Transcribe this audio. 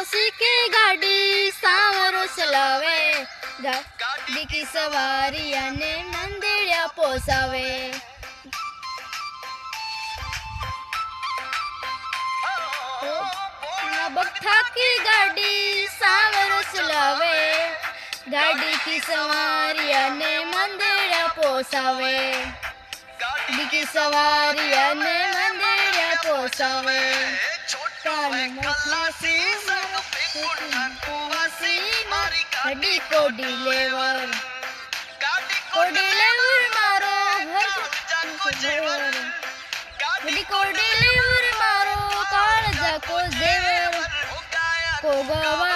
सीखे गाड़ी सांवरो चलावे, गाड़ी की सवारी ने मंदिरिया पोसावे। बगठा की गाड़ी सांवरो चलावे, गाड़ी की सवारी ने मंदिरिया पोसावे, गाड़ी की सवारी ने मंदिरिया पोसावे। गाड़ी को डिलीवर मारो, गाड़ी को डिलीवर मारो, काळजा को जेवर को गवा